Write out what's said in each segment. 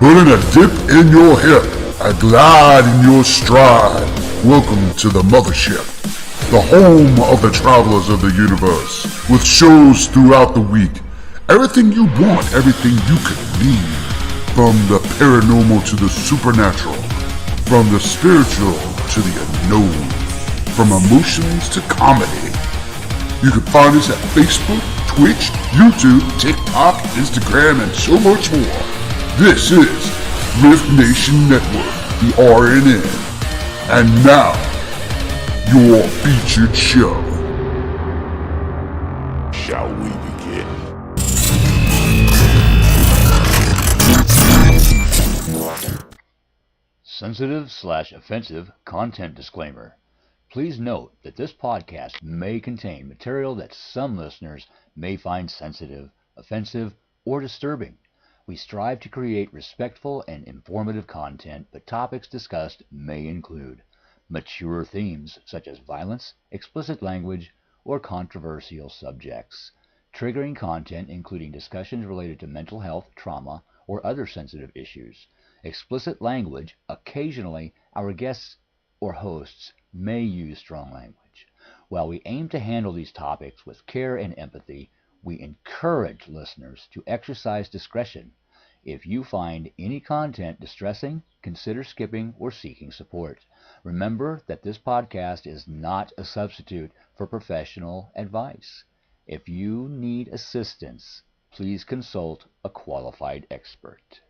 Put in a dip in your hip, a glide in your stride. Welcome to the mothership, the home of the travelers of the universe, with shows throughout the week. Everything you want, everything you could need. From the paranormal to the supernatural, from the spiritual to the unknown, from emotions to comedy. You can find us at Facebook, Twitch, YouTube, TikTok, Instagram, and so much more. This is R.I.F.T Nation Network, the RNN. And now, your featured show. Shall we begin? Sensitive/offensive content disclaimer. Please note that this podcast may contain material that some listeners may find sensitive, offensive, or disturbing. We strive to create respectful and informative content, but topics discussed may include mature themes such as violence, explicit language, or controversial subjects, triggering content including discussions related to mental health, trauma, or other sensitive issues, explicit language. Occasionally, our guests or hosts may use strong language. While we aim to handle these topics with care and empathy, we encourage listeners to exercise discretion. If you find any content distressing, consider skipping or seeking support. Remember that this podcast is not a substitute for professional advice. If you need assistance, please consult a qualified expert.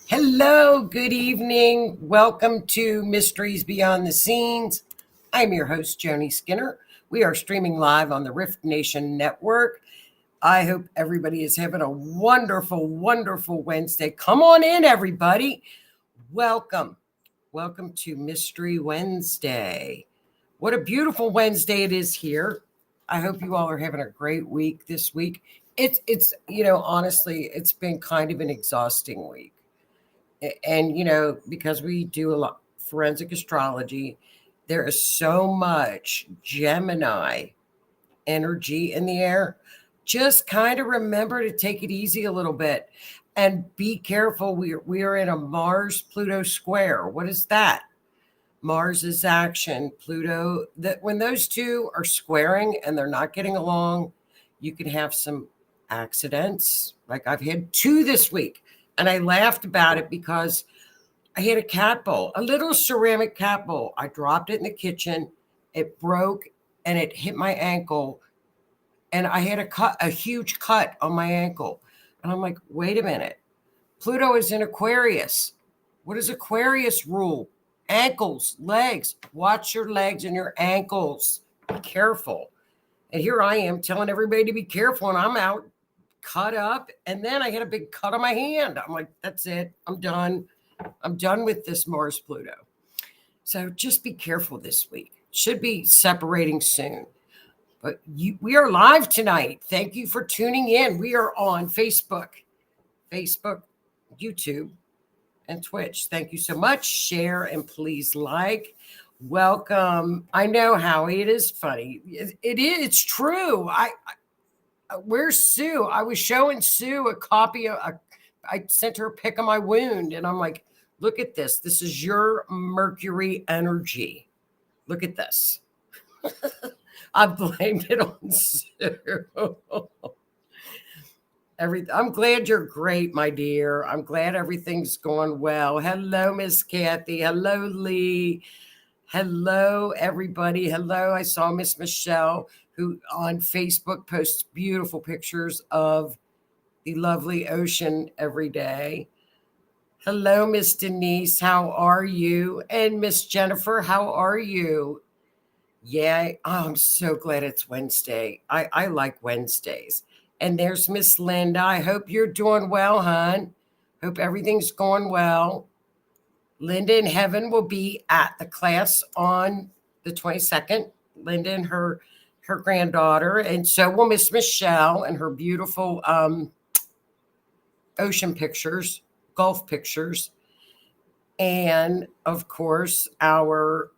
Hello, good evening. Welcome to Mysteries Beyond the Scenes. I'm your host, Joni Skinner. We are streaming live on the R.I.F.T Nation Network. I hope everybody is having a wonderful, wonderful Wednesday. Come on in, everybody. Welcome. Welcome to Mystery Wednesday. What a beautiful Wednesday it is here. I hope you all are having a great week this week. It's honestly, it's been kind of an exhausting week. And, because we do a lot forensic astrology, there is so much Gemini energy in the air. Just kind of remember to take it easy a little bit and be careful. We are in a Mars-Pluto square. What is that? Mars is action. Pluto, that when those two are squaring and they're not getting along, you can have some accidents. Like I've had 2 this week. And I laughed about it because I had a cat bowl, a little ceramic cat bowl. I dropped it in the kitchen. It broke and it hit my ankle. And I had a huge cut on my ankle. And I'm like, wait a minute. Pluto is in Aquarius. What does Aquarius rule? Ankles, legs. Watch your legs and your ankles. Be careful. And here I am telling everybody to be careful. And I'm out cut up, and then I had a big cut on my hand. I'm like, that's it. I'm done. I'm done with this Mars Pluto. So just be careful this week. Should be separating soon. But we are live tonight. Thank you for tuning in. We are on Facebook, YouTube, and Twitch. Thank you so much. Share and please like. Welcome. I know, Howie, it is funny. It is. It's true. Where's Sue? I was showing Sue a copy of I sent her a pic of my wound, and I'm like, look at this. This is your Mercury energy. Look at this. I blamed it on Sue. I'm glad you're great, my dear. I'm glad everything's going well. Hello, Miss Kathy. Hello, Lee. Hello, everybody. Hello. I saw Miss Michelle, who on Facebook posts beautiful pictures of the lovely ocean every day. Hello, Miss Denise. How are you? And Miss Jennifer, how are you? Yeah, I'm so glad it's Wednesday. I like Wednesdays. And there's Miss Linda. I hope you're doing well, hon. Hope everything's going well. Linda in heaven will be at the class on the 22nd. Linda and her granddaughter, and so will Miss Michelle and her beautiful ocean pictures, golf pictures, and of course our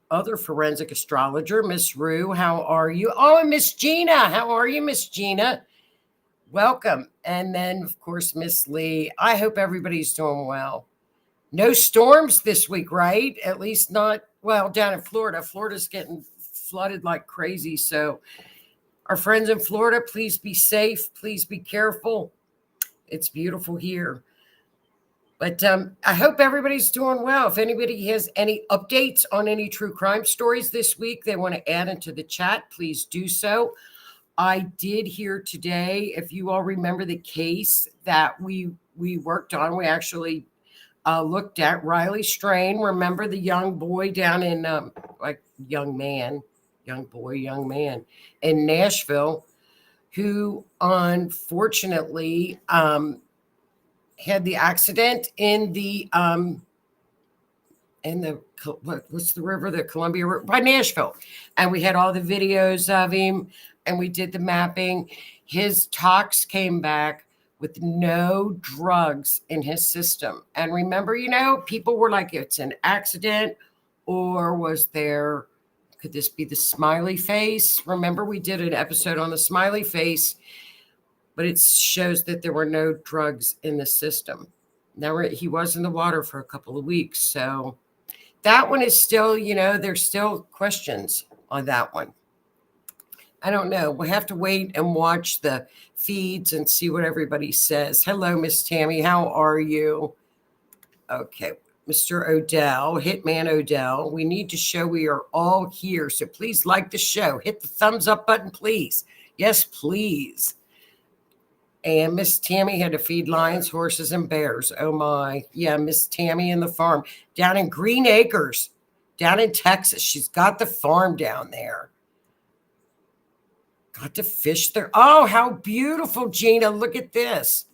other forensic astrologer, Miss Rue. How are you? Oh, and Miss Gina. How are you, Miss Gina? Welcome. And then, of course, Miss Lee. I hope everybody's doing well. No storms this week, right? At least not, well, down in Florida. Florida's getting flooded like crazy. So our friends in Florida, please be safe. Please be careful. It's beautiful here. But I hope everybody's doing well. If anybody has any updates on any true crime stories this week they want to add into the chat, please do so. I did hear today, if you all remember the case that we worked on, we actually looked at Riley Strain. Remember the young boy down in, young man in Nashville, who unfortunately had the accident in the what's the river, the Columbia River by Nashville, and we had all the videos of him, and we did the mapping. His tox came back with no drugs in his system. And remember, people were like, it's an accident, or could this be the smiley face? Remember, we did an episode on the smiley face, but it shows that there were no drugs in the system. Now, he was in the water for a couple of weeks. So that one is still, there's still questions on that one. I don't know. We'll have to wait and watch the feeds and see what everybody says. Hello, Miss Tammy. How are you? Okay. Mr. Odell, Hitman Odell, we need to show we are all here. So please like the show. Hit the thumbs up button, please. Yes, please. And Miss Tammy had to feed lions, horses, and bears. Oh, my. Yeah, Miss Tammy and the farm down in Green Acres, down in Texas. She's got the farm down there. Got to fish there. Oh, how beautiful, Gina. Look at this.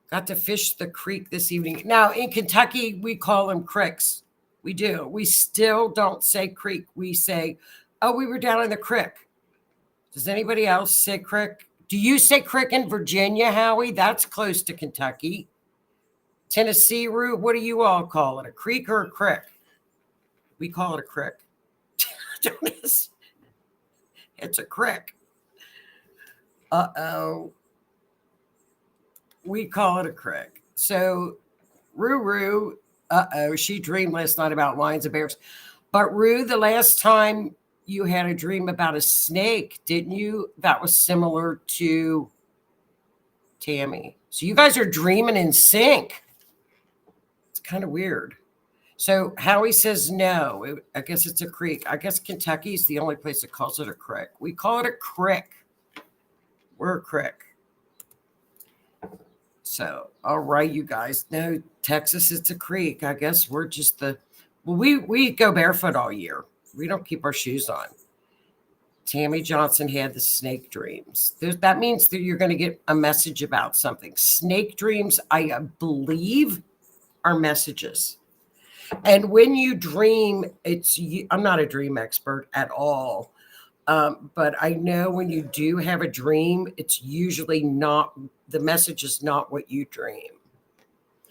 Got to fish the creek this evening. Now, in Kentucky, we call them cricks. We do. We still don't say creek. We say, oh, we were down in the creek. Does anybody else say creek? Do you say crick in Virginia, Howie? That's close to Kentucky. Tennessee, Root, what do you all call it? A creek or a crick? We call it a crick. It's a crick. Uh-oh. We call it a crick. So, Ruru, she dreamed last night about lions and bears. But Rue, the last time you had a dream about a snake, didn't you? That was similar to Tammy. So you guys are dreaming in sync. It's kind of weird. So Howie says no. I guess it's a creek. I guess Kentucky is the only place that calls it a creek. We call it a crick. We're a crick. So, all right, you guys. No, Texas, it's a creek. I guess we're just we go barefoot all year. We don't keep our shoes on. Tammy Johnson had the snake dreams. That means that you're going to get a message about something. Snake dreams, I believe, are messages. And when you dream, I'm not a dream expert at all. But I know when you do have a dream, it's usually not, the message is not what you dream.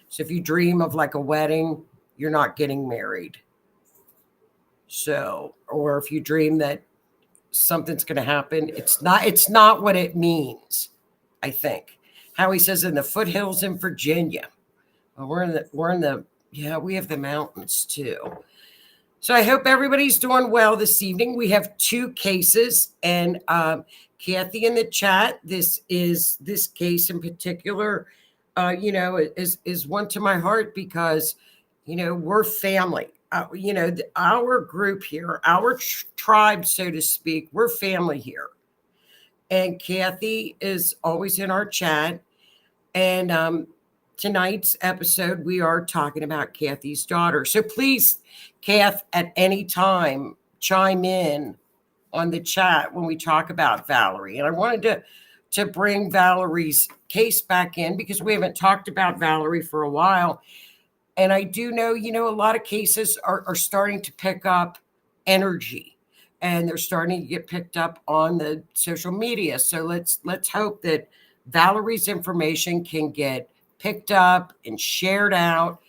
So if you dream of like a wedding, you're not getting married. So, or if you dream that something's going to happen, it's not what it means, I think. Howie says in the foothills in Virginia. Well, we have the mountains too. So I hope everybody's doing well this evening. We have 2 cases, and Kathy in the chat. This case in particular, is one to my heart because, we're family. Our group here, our tribe, so to speak, we're family here. And Kathy is always in our chat. And tonight's episode, we are talking about Kathy's daughter. So please, Kath, at any time, chime in on the chat when we talk about Valerie. And I wanted to bring Valerie's case back in because we haven't talked about Valerie for a while. And I do know, a lot of cases are starting to pick up energy, and they're starting to get picked up on the social media. So let's hope that Valerie's information can get picked up and shared out.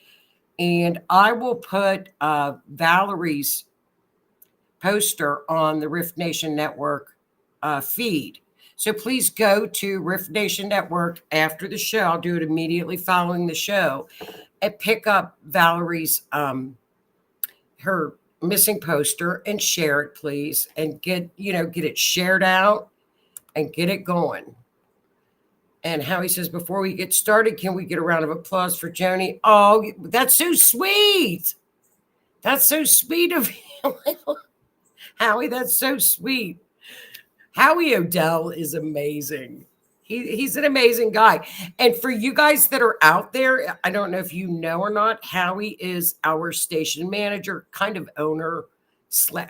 And I will put Valerie's poster on the R.I.F.T Nation Network feed. So please go to R.I.F.T Nation Network after the show. I'll do it immediately following the show, and pick up Valerie's her missing poster and share it, please, and get it shared out and get it going. And Howie says, before we get started, can we get a round of applause for Joni? Oh, that's so sweet. That's so sweet of you. Howie, that's so sweet. Howie O'Dell is amazing. He's an amazing guy. And for you guys that are out there, I don't know if you know or not, Howie is our station manager, kind of owner.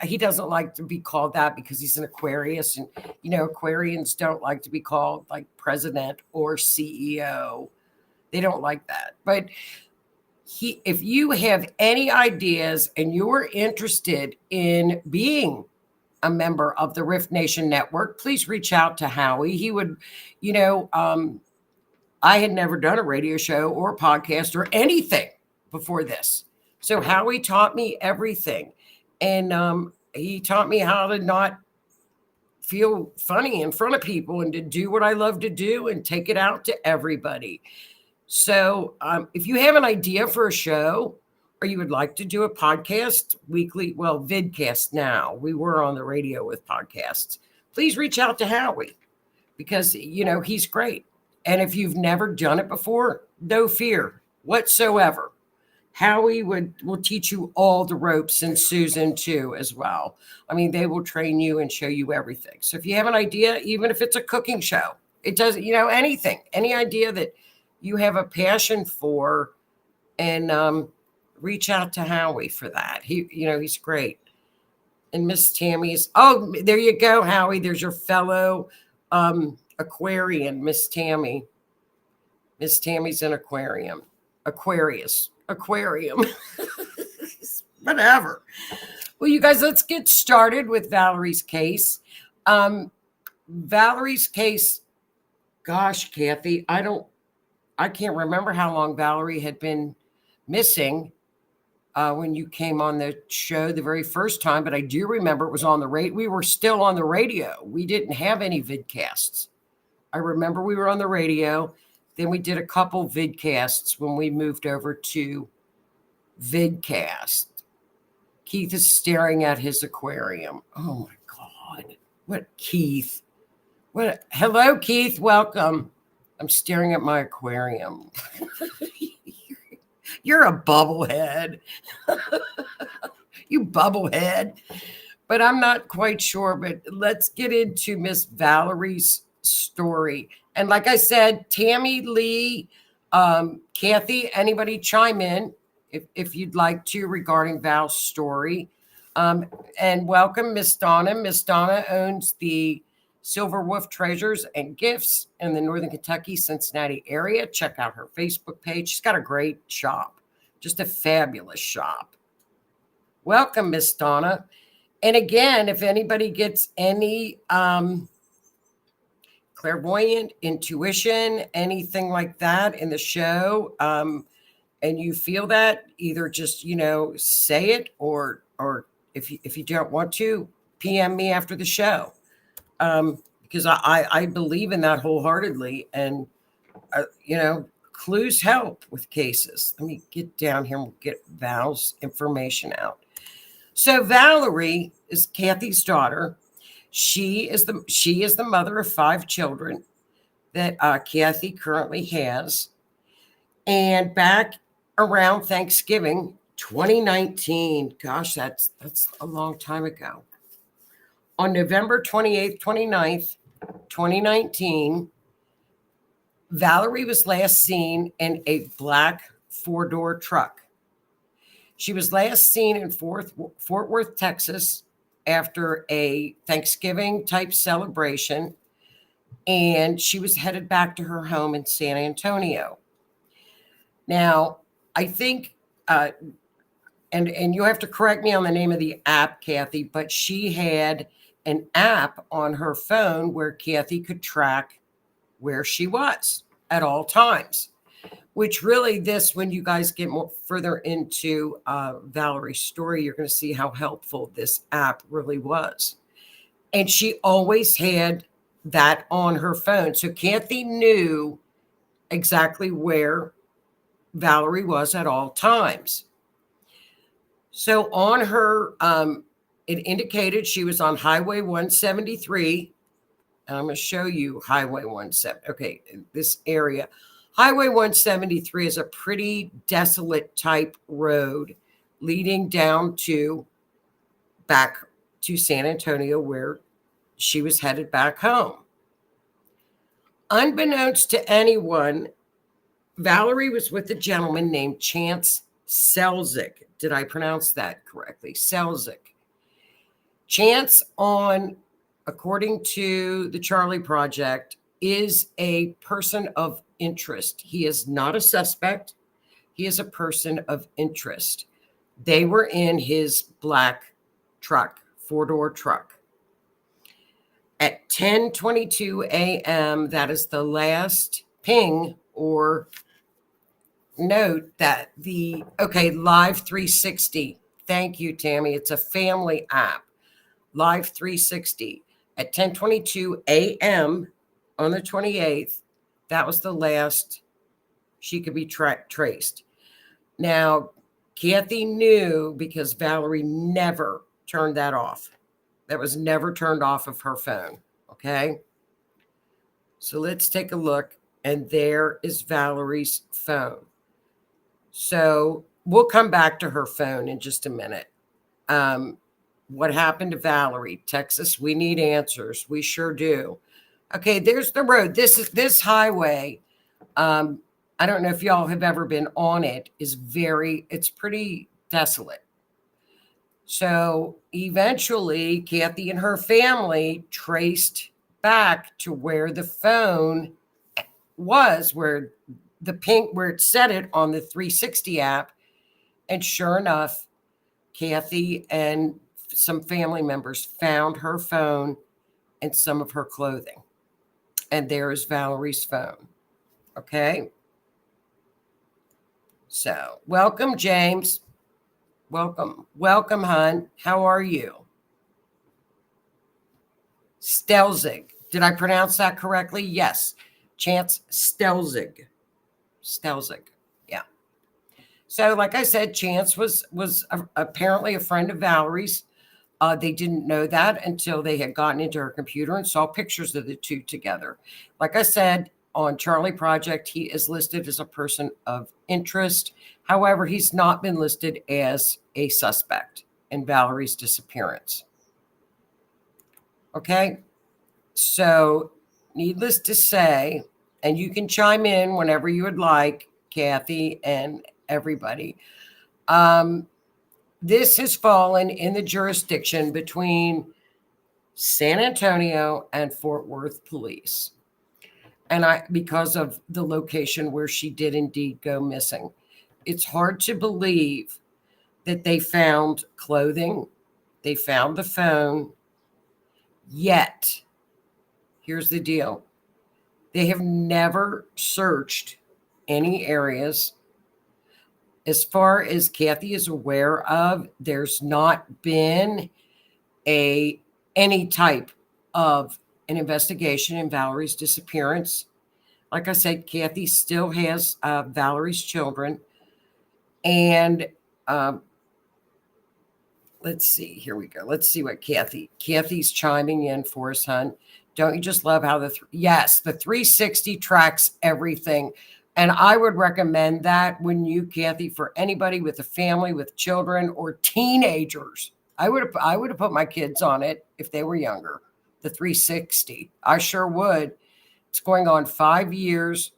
He doesn't like to be called that because he's an Aquarius. And, Aquarians don't like to be called like president or CEO. They don't like that. But if you have any ideas and you're interested in being a member of the R.I.F.T Nation Network, please reach out to Howie. He would, I had never done a radio show or a podcast or anything before this. So Howie taught me everything. And he taught me how to not feel funny in front of people and to do what I love to do and take it out to everybody. So if you have an idea for a show, or you would like to do a podcast weekly, well, vidcast now. We were on the radio with podcasts. Please reach out to Howie because, he's great. And if you've never done it before, no fear whatsoever. Howie will teach you all the ropes, and Susan too as well. I mean, they will train you and show you everything. So if you have an idea, even if it's a cooking show, it doesn't, anything, any idea that you have a passion for, and reach out to Howie for that. He's great. And Miss Tammy's, oh, there you go, Howie. There's your fellow Aquarian, Miss Tammy. Miss Tammy's an Aquarium. Aquarium. Whatever. Well, you guys, let's get started with Valerie's case. Valerie's case, gosh, Kathy, I can't remember how long Valerie had been missing when you came on the show the very first time, but I do remember it was on the radio. We were still on the radio. We didn't have any vidcasts. I remember we were on the radio. Then we did a couple vidcasts when we moved over to vidcast. Keith is staring at his aquarium. Oh my God. What, Keith? Hello, Keith. Welcome. I'm staring at my aquarium. You're a bubblehead. You bubblehead. But I'm not quite sure. But let's get into Miss Valerie's story. And like I said, Tammy, Lee, Kathy, anybody chime in if you'd like to regarding Val's story. And welcome, Miss Donna. Miss Donna owns the Silver Wolf Treasures and Gifts in the Northern Kentucky, Cincinnati area. Check out her Facebook page. She's got a great shop, just a fabulous shop. Welcome, Miss Donna. And again, if anybody gets any clairvoyant, intuition, anything like that in the show, and you feel that, either just, say it, or if you don't want to, PM me after the show. Because I believe in that wholeheartedly, and clues help with cases. Let me get down here and we'll get Val's information out. So Valerie is Kathy's daughter. She is the mother of 5 children that Kathy currently has. And back around Thanksgiving 2019, gosh, that's a long time ago. On November 28th, 29th, 2019, Valerie was last seen in a black 4-door truck. She was last seen in Fort Worth, Texas, after a Thanksgiving type celebration, and she was headed back to her home in San Antonio. Now, I think, and you have to correct me on the name of the app, Kathy, but she had an app on her phone where Kathy could track where she was at all times. Which really, when you guys get more further into Valerie's story, you're going to see how helpful this app really was. And she always had that on her phone. So Kathy knew exactly where Valerie was at all times. So on her, it indicated she was on Highway 173. And I'm going to show you Highway 170. Okay, this area. Highway 173 is a pretty desolate type road leading down to back to San Antonio, where she was headed back home. Unbeknownst to anyone, Valerie was with a gentleman named Chance Selzig. Did I pronounce that correctly? Selzig. Chance, according to the Charlie Project, is a person of interest. He is not a suspect. He is a person of interest. They were in his black truck, 4-door truck. At 10:22 a.m., that is the last ping or note that Live 360. Thank you, Tammy. It's a family app. Live 360 at 10:22 a.m. on the 28th. That was the last she could be traced. Now, Kathy knew because Valerie never turned that off. That was never turned off of her phone. Okay. So let's take a look. And there is Valerie's phone. So we'll come back to her phone in just a minute. What happened to Valerie? Texas, we need answers. We sure do. Okay, there's the road. This highway. I don't know if y'all have ever been on it. It's pretty desolate. So eventually, Kathy and her family traced back to where the phone was, where it set it on the 360 app. And sure enough, Kathy and some family members found her phone and some of her clothing. And there is Valerie's phone. Okay. So, welcome, James. Welcome, hon. How are you? Stelzig. Did I pronounce that correctly? Yes. Chance Stelzig. Yeah. So, like I said, Chance was apparently a friend of Valerie's. They didn't know that until they had gotten into her computer and saw pictures of the two together. Like I said, on Charlie Project, he is listed as a person of interest. However, he's not been listed as a suspect in Valerie's disappearance. Okay? So, needless to say, and you can chime in whenever you would like, Kathy and everybody. This has fallen in the jurisdiction between San Antonio and Fort Worth police. And because of the location where she did indeed go missing. It's hard to believe that they found clothing, they found the phone, yet, here's the deal. They have never searched any areas. As far as Kathy is aware of, there's not been any type of an investigation in Valerie's disappearance. Like I said, Kathy still has Valerie's children. And let's see. Here we go. Let's see what Kathy's chiming in for us, hun. Don't you just love how yes, the 360 tracks everything. And I would recommend that when you, Kathy, for anybody with a family, with children or teenagers. I would have put my kids on it if they were younger. The 360. I sure would. It's going on 5 years.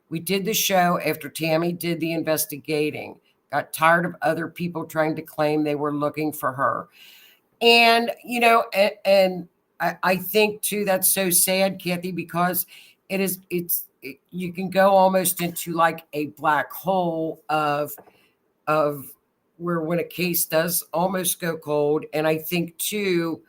We did the show after Tammy did the investigating. Got tired of other people trying to claim they were looking for her. And, I think too, that's so sad, Kathy, because you can go almost into like a black hole of where when a case does almost go cold. And I think too,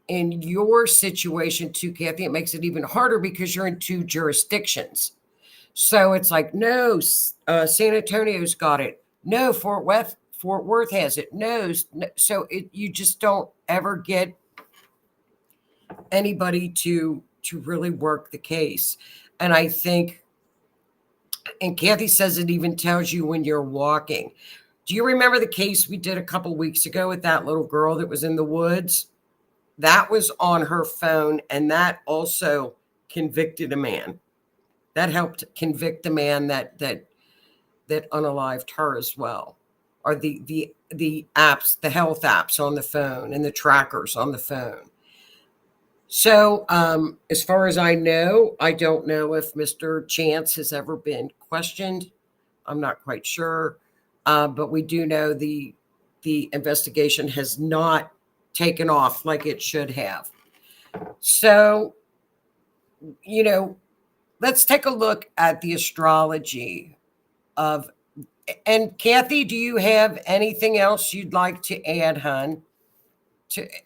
in your situation too, Kathy, it makes it even harder because you're in 2 jurisdictions. So it's like, no, San Antonio's got it. No, Fort Worth has it. No, so you just don't ever get anybody to really work the case. And I think, and Kathy says it even tells you when you're walking. Do you remember the case we did a couple weeks ago with that little girl that was in the woods? That was on her phone, and that also convicted a man. That helped convict the man that unalived her as well. Or the apps, the health apps on the phone and the trackers on the phone. So as far as I know, I don't know if Mr. Chance has ever been questioned. I'm not quite sure. But we do know the investigation has not taken off like it should have. So, let's take a look at the astrology of, and Kathy, do you have anything else you'd like to add, hun?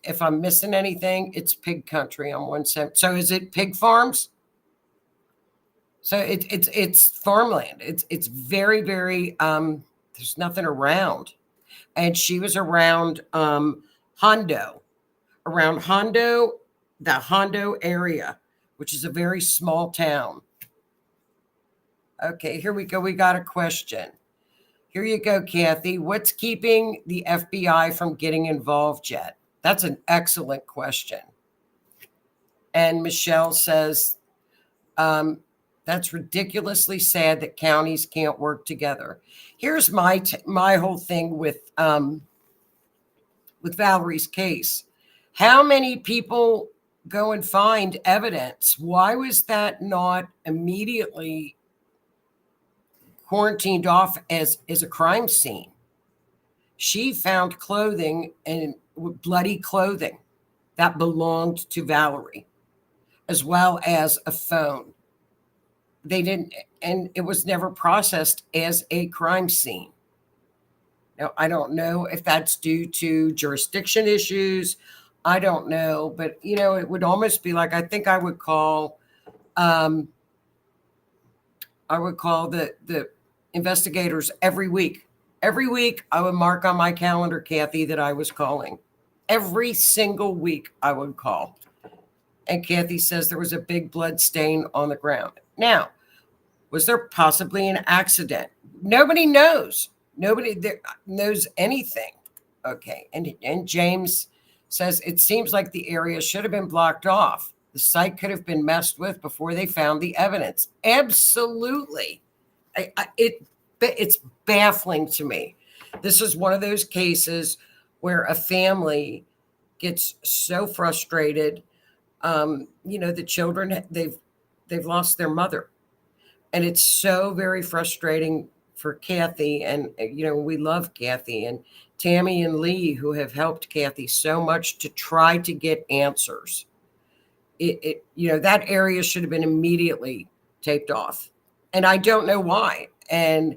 If I'm missing anything, it's pig country on 1/7. So is it pig farms? So it's farmland. It's very, very there's nothing around. And she was around Hondo, the Hondo area, which is a very small town. Okay, here we go. We got a question. Here you go, Kathy. What's keeping the FBI from getting involved yet? That's an excellent question. And Michelle says, that's ridiculously sad that counties can't work together. Here's my whole thing with Valerie's case. How many people go and find evidence? Why was that not immediately quarantined off as a crime scene? She found clothing and bloody clothing that belonged to Valerie, as well as a phone. They didn't, and it was never processed as a crime scene. Now, I don't know if that's due to jurisdiction issues. I don't know, but it would almost be like, I think I would call the investigators every week. Every week I would mark on my calendar, Kathy, that I was calling. Every single week I would call. And Kathy says there was a big blood stain on the ground. Now, was there possibly an accident? Nobody knows. Nobody there knows anything. Okay. And James says it seems like the area should have been blocked off. The site could have been messed with before they found the evidence. Absolutely. It's baffling to me. This is one of those cases where a family gets so frustrated. The children, they've lost their mother. And it's so very frustrating for Kathy. And, we love Kathy and Tammy and Lee, who have helped Kathy so much to try to get answers. That area should have been immediately taped off. And I don't know why. And,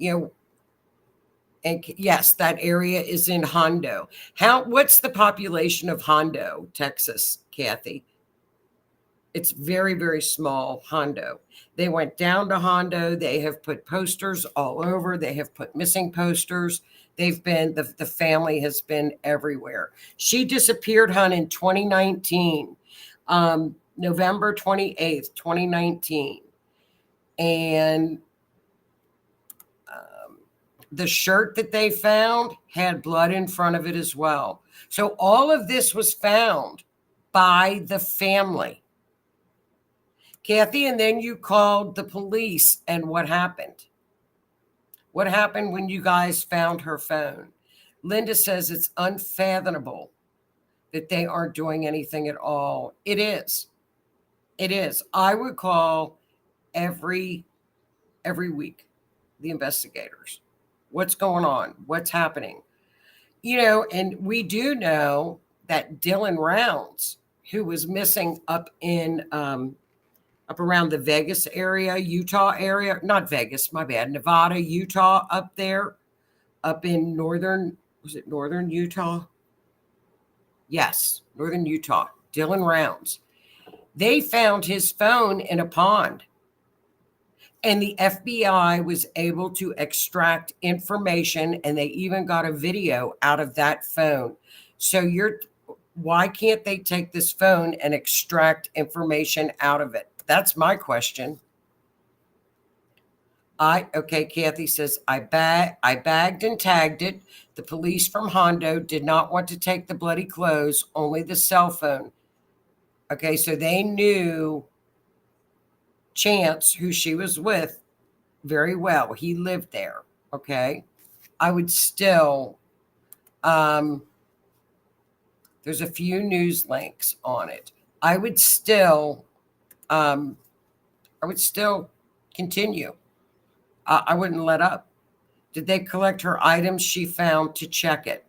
and yes, that area is in Hondo. What's the population of Hondo, Texas, Kathy? It's very, very small, Hondo. They went down to Hondo. They have put posters all over. They have put missing posters. They've been, the family has been everywhere. She disappeared, hon, in 2019, November 28th, 2019. And the shirt that they found had blood in front of it as well. So all of this was found by the family. Kathy, and then you called the police, and what happened? What happened when you guys found her phone? Linda says it's unfathomable that they aren't doing anything at all. It is. It is. I would call every week the investigators. What's going on? What's happening? And we do know that Dylan Rounds, who was missing up around the Vegas area, Utah area, not Vegas, my bad, Nevada, Utah, up there, up in northern Utah? Yes, northern Utah. Dylan Rounds. They found his phone in a pond. And the FBI was able to extract information, and they even got a video out of that phone. So why can't they take this phone and extract information out of it? That's my question. Okay, Kathy says, I bagged and tagged it. The police from Hondo did not want to take the bloody clothes, only the cell phone. Okay, so they knew Chance, who she was with, very well. He lived there. Okay. I would still, there's a few news links on it. I would still continue. I wouldn't let up. Did they collect her items she found to check it?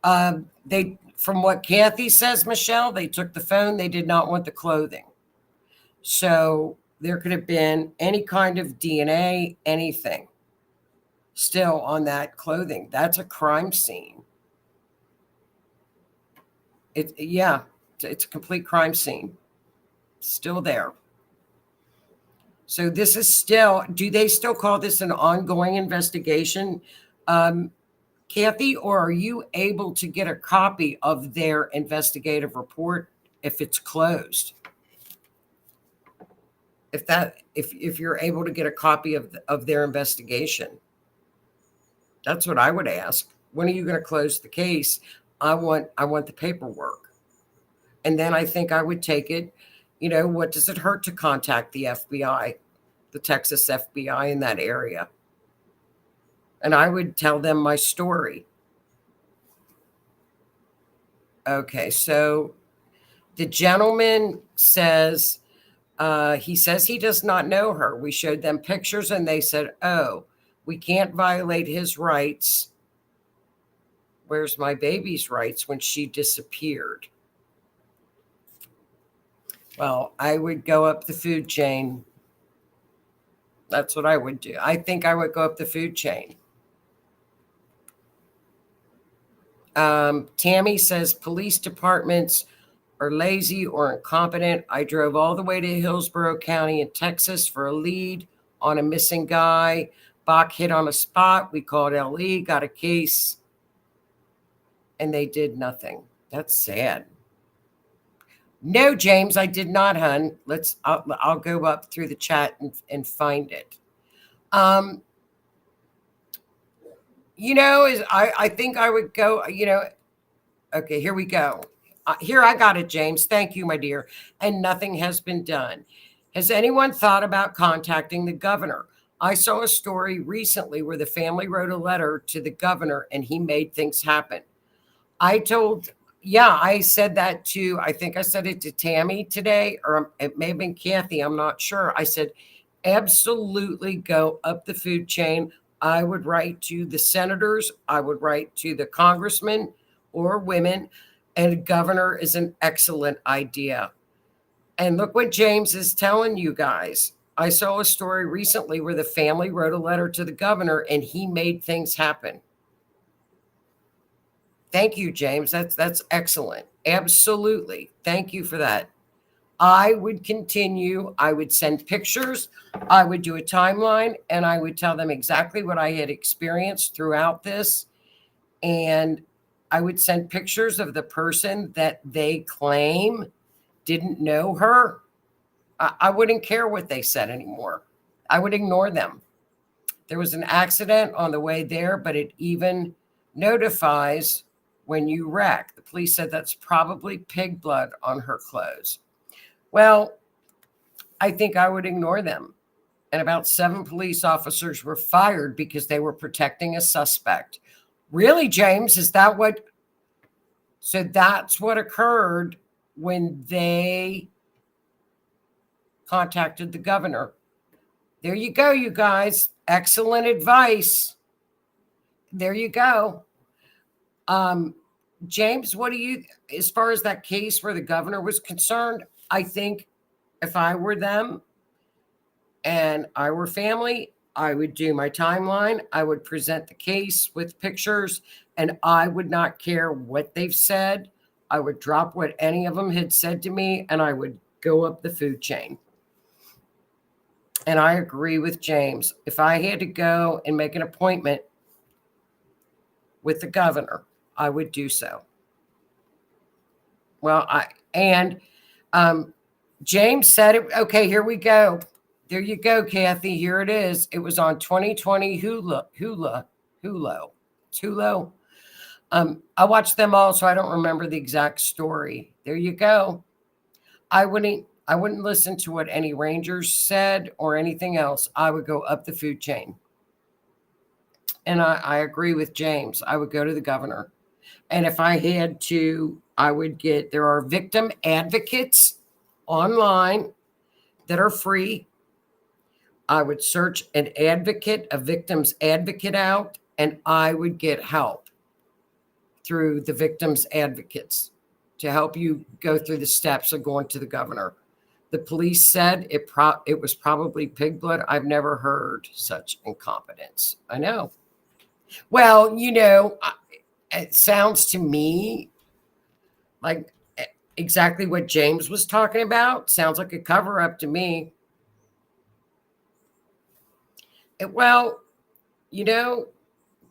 From what Kathy says, Michelle, they took the phone. They did not want the clothing. So there could have been any kind of DNA, anything still on that clothing. That's a crime scene. It's a complete crime scene. Still there. So this is still, do they still call this an ongoing investigation, Kathy, or are you able to get a copy of their investigative report if it's closed? If you're able to get a copy of their investigation, that's what I would ask. When are you going to close the case? I want the paperwork. And then I think I would take it, what does it hurt to contact the FBI, the Texas FBI in that area? And I would tell them my story. Okay, so the gentleman says, he says he does not know her. We showed them pictures and they said, oh, we can't violate his rights. Where's my baby's rights when she disappeared? Well, I would go up the food chain. That's what I would do. I think I would go up the food chain. Tammy says police departments are lazy or incompetent. I drove all the way to Hillsborough County in Texas for a lead on a missing guy. Bach hit on a spot. We called LE, got a case, and they did nothing. That's sad. No, James, I did not, hun. I'll go up through the chat and find it. I think I would go, okay, here we go. Here, I got it, James. Thank you, my dear. And nothing has been done. Has anyone thought about contacting the governor? I saw a story recently where the family wrote a letter to the governor and he made things happen. I said that I think I said it to Tammy today, or it may have been Kathy. I'm not sure. I said, absolutely go up the food chain. I would write to the senators. I would write to the congressmen or women. And governor is an excellent idea. And look what James is telling you guys. I saw a story recently where the family wrote a letter to the governor and he made things happen. Thank you, James. That's excellent. Absolutely. Thank you for that. I would continue. I would send pictures. I would do a timeline and I would tell them exactly what I had experienced throughout this. And I would send pictures of the person that they claim didn't know her. I wouldn't care what they said anymore. I would ignore them. There was an accident on the way there, but it even notifies when you wreck. The police said that's probably pig blood on her clothes. Well, I think I would ignore them. And about 7 police officers were fired because they were protecting a suspect. Really, James? Is that what? So that's what occurred when they contacted the governor. There you go, you guys. Excellent advice. There you go. James, what do you, as far as that case where the governor was concerned, I think if I were them and I were family, I would do my timeline. I would present the case with pictures, and I would not care what they've said. I would drop what any of them had said to me, and I would go up the food chain. And I agree with James. If I had to go and make an appointment with the governor, I would do so. Well, James said it. Okay, here we go. There you go, Kathy. Here it is. It was on 2020 Hulu. I watched them all, so I don't remember the exact story. There you go. I wouldn't listen to what any Rangers said or anything else. I would go up the food chain. And I agree with James. I would go to the governor. And if I had to, there are victim advocates online that are free. I would search a victim's advocate out, and I would get help through the victim's advocates to help you go through the steps of going to the governor. The police said it was probably pig blood. I've never heard such incompetence. I know. Well, it sounds to me like exactly what James was talking about. Sounds like a cover-up to me.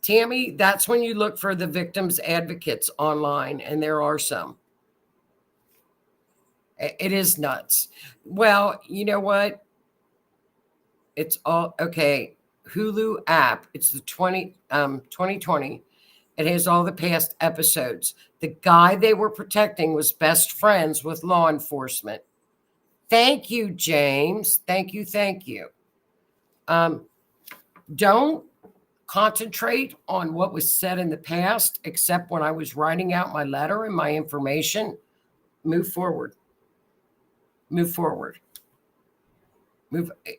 Tammy, that's when you look for the victims' advocates online, and there are some. It is nuts. Well, you know what? It's all okay. Hulu app. It's the 2020. It has all the past episodes. The guy they were protecting was best friends with law enforcement. Thank you, James. Thank you. Don't concentrate on what was said in the past, except when I was writing out my letter and my information. Move forward.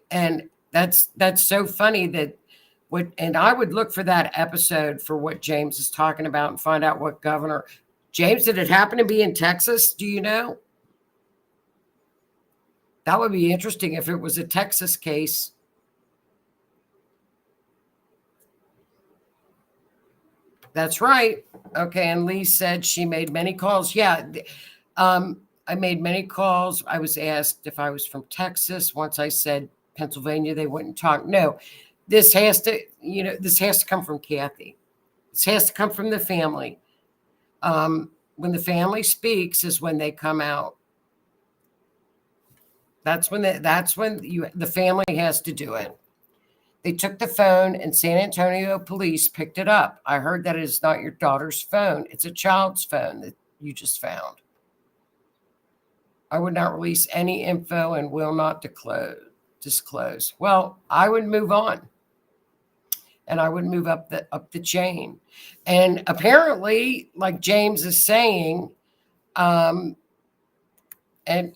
And that's so funny and I would look for that episode for what James is talking about and find out what governor. James, did it happen to be in Texas? Do you know? That would be interesting if it was a Texas case. That's right. Okay, and Lee said she made many calls. Yeah, I made many calls. I was asked if I was from Texas. Once I said Pennsylvania, they wouldn't talk. No, this has to come from Kathy. This has to come from the family. When the family speaks is when they come out. That's when the family has to do it. They took the phone and San Antonio police picked it up. I heard that it is not your daughter's phone. It's a child's phone that you just found. I would not release any info and will not disclose. Well, I would move on. And I would move up the chain. And apparently, like James is saying, and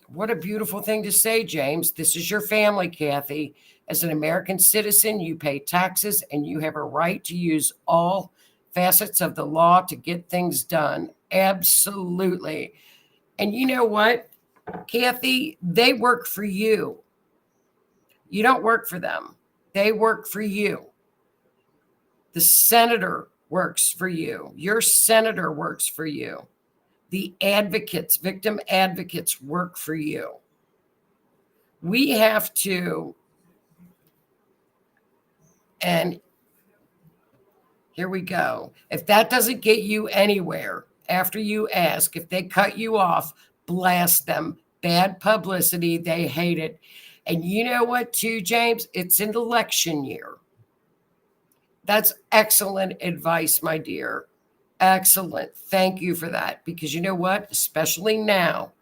what a beautiful thing to say, James. This is your family, Kathy. As an American citizen, you pay taxes and you have a right to use all facets of the law to get things done. Absolutely. And you know what, Kathy? They work for you. You don't work for them. They work for you. The senator works for you. Your senator works for you. The advocates, victim advocates work for you. We have to, and here we go. If that doesn't get you anywhere after you ask, if they cut you off, blast them. Bad publicity. They hate it. And you know what, too, James? It's an election year. That's excellent advice, my dear. Excellent. Thank you for that. Because you know what? Especially now.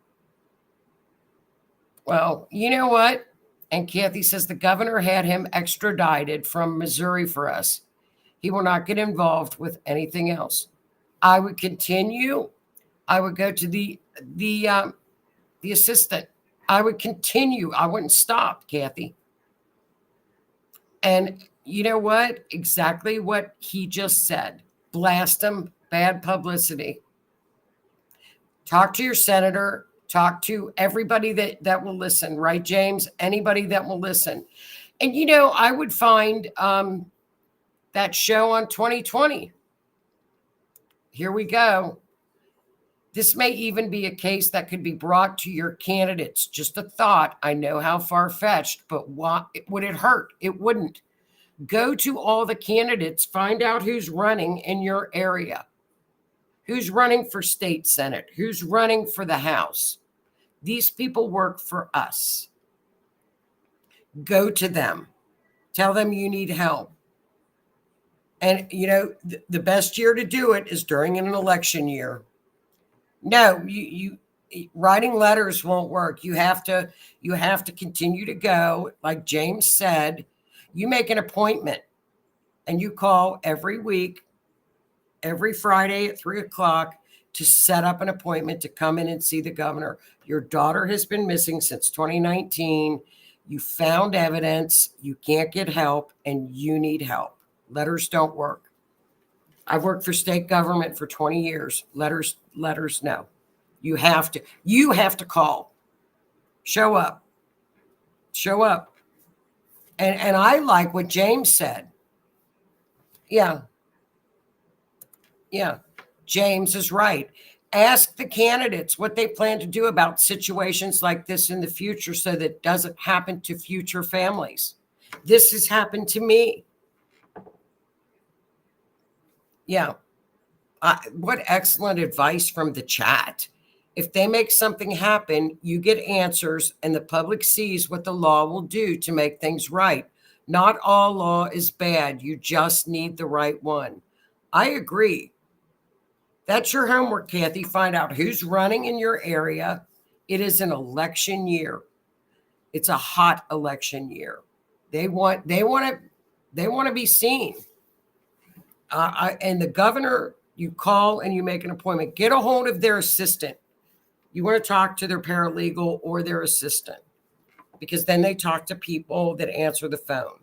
Well, you know what? And Kathy says the governor had him extradited from Missouri for us. He will not get involved with anything else. I would continue. I would go to the assistant. I would continue. I wouldn't stop, Kathy. And you know what? Exactly what he just said. Blast him. Bad publicity. Talk to your senator. Talk to everybody that will listen, right, James? Anybody that will listen. And you know, I would find that show on 2020. Here we go. This may even be a case that could be brought to your candidates. Just a thought. I know how far-fetched, but would it hurt? It wouldn't. Go to all the candidates. Find out who's running in your area. Who's running for state senate? Who's running for the House? These people work for us. Go to them. Tell them you need help. And, you know, the best year to do it is during an election year. No, you writing letters won't work. You have to continue to go. Like James said, you make an appointment and you call every week, every Friday at 3:00 to set up an appointment to come in and see the governor. Your daughter has been missing since 2019. You found evidence. You can't get help and you need help. Letters don't work. I've worked for state government for 20 years. Letters, no. You have to call. Show up. And I like what James said. Yeah. James is right. Ask the candidates what they plan to do about situations like this in the future so that it doesn't happen to future families. This has happened to me. Yeah. What excellent advice from the chat. If they make something happen, you get answers and the public sees what the law will do to make things right. Not all law is bad. You just need the right one. I agree. That's your homework, Kathy. Find out who's running in your area. It is an election year. It's a hot election year. They want to be seen. And the governor, you call and you make an appointment. Get a hold of their assistant. You want to talk to their paralegal or their assistant because then they talk to people that answer the phone.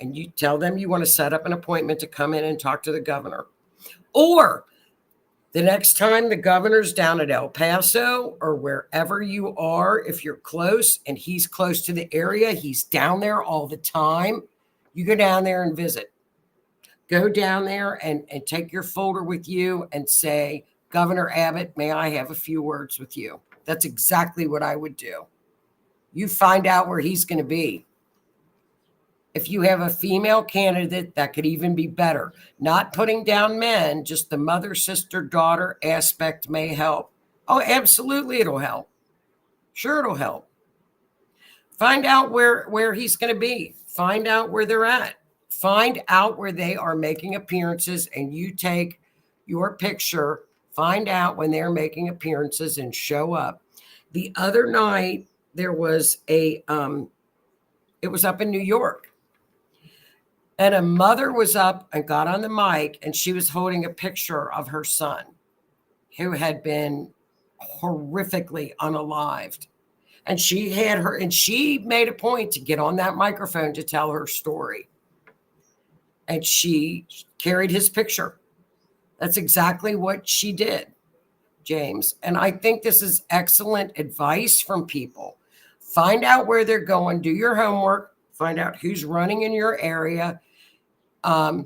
And you tell them you want to set up an appointment to come in and talk to the governor. Or the next time the governor's down at El Paso or wherever you are, if you're close and he's close to the area, he's down there all the time, you go down there and visit. Go down there and take your folder with you and say, Governor Abbott, may I have a few words with you? That's exactly what I would do. You find out where he's going to be. If you have a female candidate, that could even be better. Not putting down men, just the mother, sister, daughter aspect may help. Oh, absolutely, it'll help. Sure, it'll help. Find out where he's going to be. Find out where they're at. Find out where they are making appearances and you take your picture. Find out when they're making appearances and show up. The other night, there was it was up in New York. And a mother was up and got on the mic and she was holding a picture of her son who had been horrifically unalived. And she made a point to get on that microphone to tell her story. And she carried his picture. That's exactly what she did, James. And I think this is excellent advice from people. Find out where they're going. Do your homework. Find out who's running in your area. Put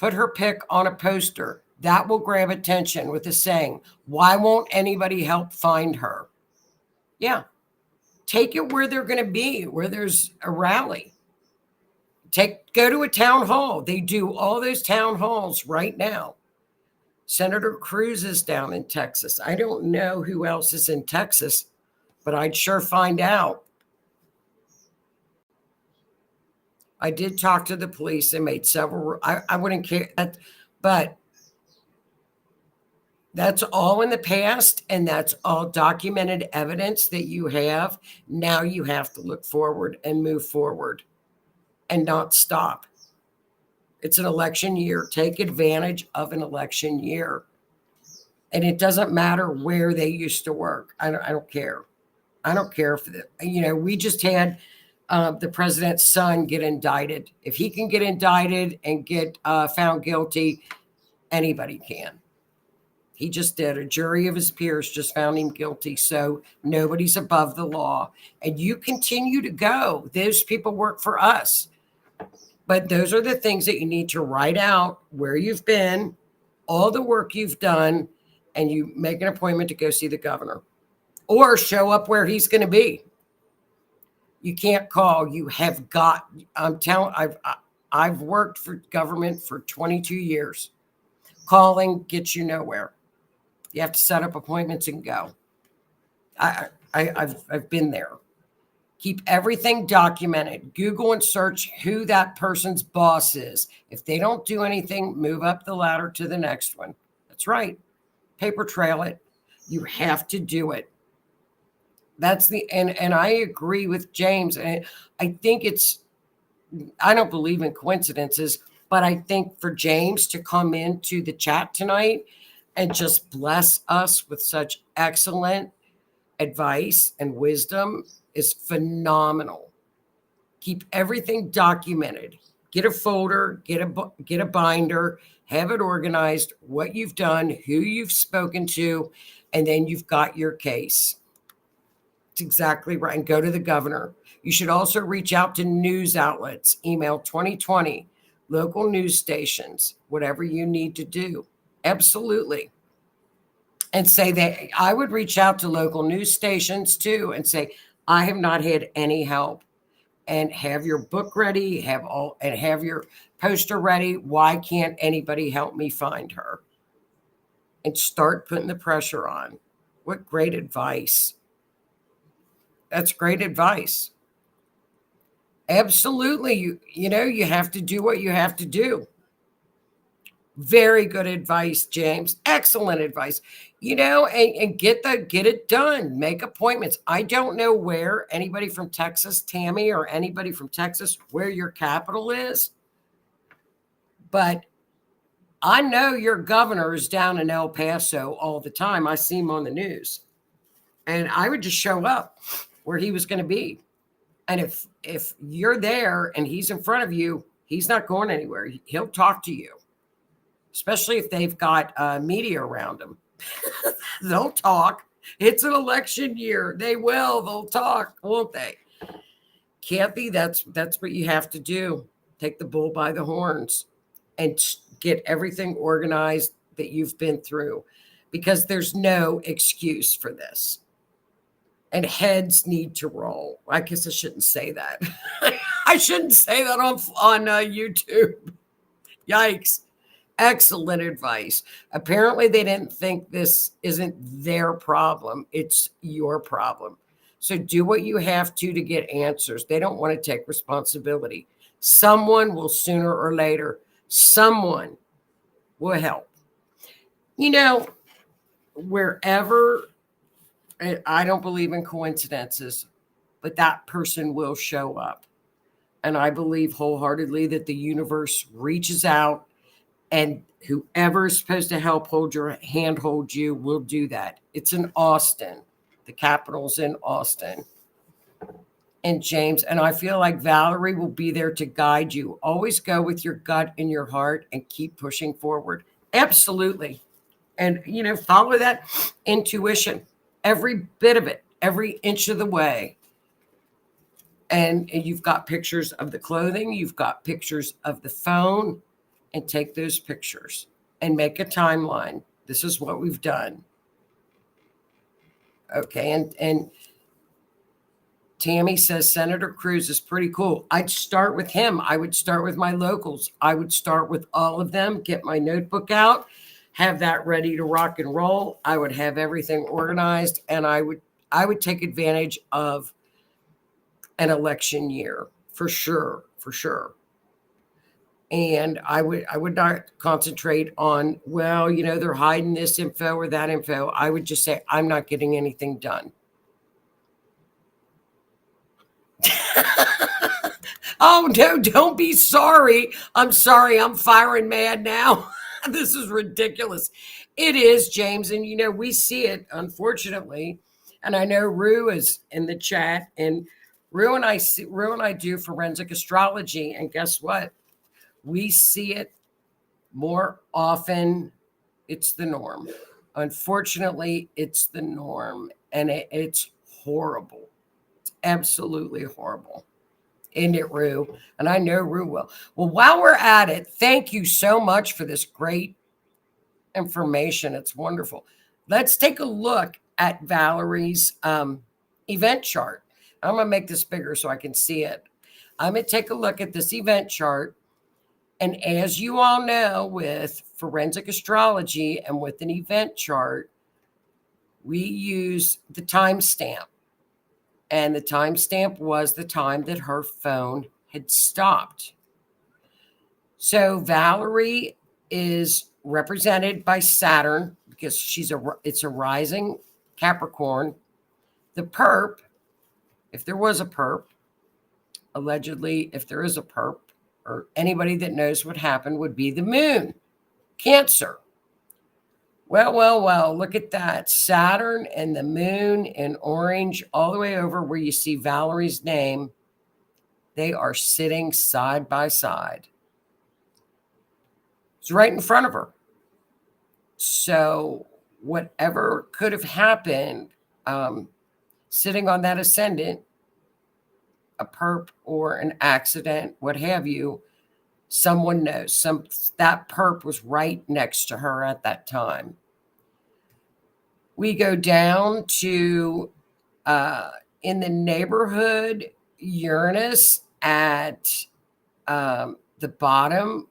her pic on a poster. That will grab attention with a saying, why won't anybody help find her? Yeah. Take it where they're going to be, where there's a rally. Go to a town hall. They do all those town halls right now. Senator Cruz is down in Texas. I don't know who else is in Texas, but I'd sure find out. I did talk to the police. They made several. I wouldn't care, but that's all in the past, and that's all documented evidence that you have. Now you have to look forward and move forward and not stop. It's an election year. Take advantage of an election year. And it doesn't matter where they used to work. I don't care. I don't care if we just had the president's son get indicted. If he can get indicted and get found guilty, anybody can. He just did. A jury of his peers just found him guilty. So nobody's above the law. And you continue to go. Those people work for us. But those are the things that you need to write out, where you've been, all the work you've done, and you make an appointment to go see the governor or show up where he's going to be. You can't call. You have got. I'm telling. I've worked for government for 22 years. Calling gets you nowhere. You have to set up appointments and go. I've been there. Keep everything documented. Google and search who that person's boss is. If they don't do anything, move up the ladder to the next one. That's right. Paper trail it. You have to do it. That's and I agree with James. And I think I don't believe in coincidences, but I think for James to come into the chat tonight and just bless us with such excellent advice and wisdom is phenomenal. Keep everything documented. Get a folder, get a binder, have it organized, what you've done, who you've spoken to, and then you've got your case. It's exactly right. And go to the governor. You should also reach out to news outlets, email 2020, local news stations, whatever you need to do. Absolutely. And say that I would reach out to local news stations too and say, I have not had any help. And have your book ready, have your poster ready. Why can't anybody help me find her? And start putting the pressure on. What great advice. That's great advice. Absolutely. You have to do what you have to do. Very good advice, James. Excellent advice. And get it done. Make appointments. I don't know where anybody from Texas, Tammy, or anybody from Texas, where your capital is. But I know your governor is down in El Paso all the time. I see him on the news. And I would just show up where he was going to be. And if you're there and he's in front of you, he's not going anywhere. He'll talk to you. Especially if they've got media around them. They'll talk. It's an election year. They will. They'll talk, won't they? Kathy, that's what you have to do. Take the bull by the horns and get everything organized that you've been through, because there's no excuse for this. And heads need to roll. I guess I shouldn't say that. I shouldn't say that on YouTube. Yikes. Excellent advice. Apparently, they didn't think this isn't their problem. It's your problem. So do what you have to get answers. They don't want to take responsibility. Someone will sooner or later, someone will help. Wherever, I don't believe in coincidences, but that person will show up. And I believe wholeheartedly that the universe reaches out, and whoever is supposed to help hold you will do that. It's in Austin. The capital's in Austin. And James, and I feel like Valerie will be there to guide you. Always go with your gut and your heart and keep pushing forward. Absolutely. And, follow that intuition. Every bit of it, every inch of the way. And you've got pictures of the clothing. You've got pictures of the phone. And take those pictures and make a timeline. This is what we've done. Okay, and Tammy says Senator Cruz is pretty cool. I'd start with him. I would start with my locals. I would start with all of them, get my notebook out, have that ready to rock and roll. I would have everything organized, and I would take advantage of an election year. For sure. for sure. And I would not concentrate on, well, they're hiding this info or that info. I would just say, I'm not getting anything done. Oh, no, don't be sorry. I'm sorry. I'm firing mad now. This is ridiculous. It is, James. And, we see it, unfortunately. And I know Rue is in the chat. And Rue and I do forensic astrology. And guess what? We see it more often. It's the norm. Unfortunately, it's the norm. And it's horrible. It's absolutely horrible. Isn't it, Rue? And I know Rue will. Well, while we're at it, thank you so much for this great information. It's wonderful. Let's take a look at Valerie's event chart. I'm going to make this bigger so I can see it. I'm going to take a look at this event chart. And as you all know, with forensic astrology and with an event chart, we use the timestamp. And the timestamp was the time that her phone had stopped. So Valerie is represented by Saturn because it's a rising Capricorn. The perp, if there was a perp, allegedly, if there is a perp, or anybody that knows what happened, would be the moon, Cancer. Well, look at that. Saturn and the moon in orange all the way over where you see Valerie's name. They are sitting side by side. It's right in front of her. So whatever could have happened, sitting on that ascendant, a perp or an accident, what have you, someone knows. That perp was right next to her at that time. We go down to in the neighborhood, Uranus at the bottom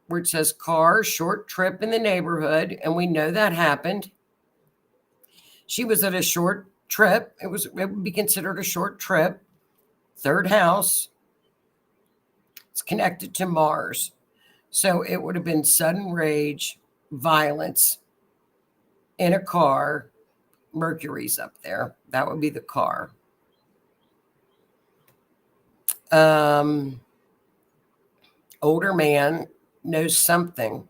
where it says car, short trip in the neighborhood. And we know that happened. She was at a short trip. It would be considered a short trip. Third house. It's connected to Mars. So it would have been sudden rage, violence in a car. Mercury's up there. That would be the car. Older man knows something.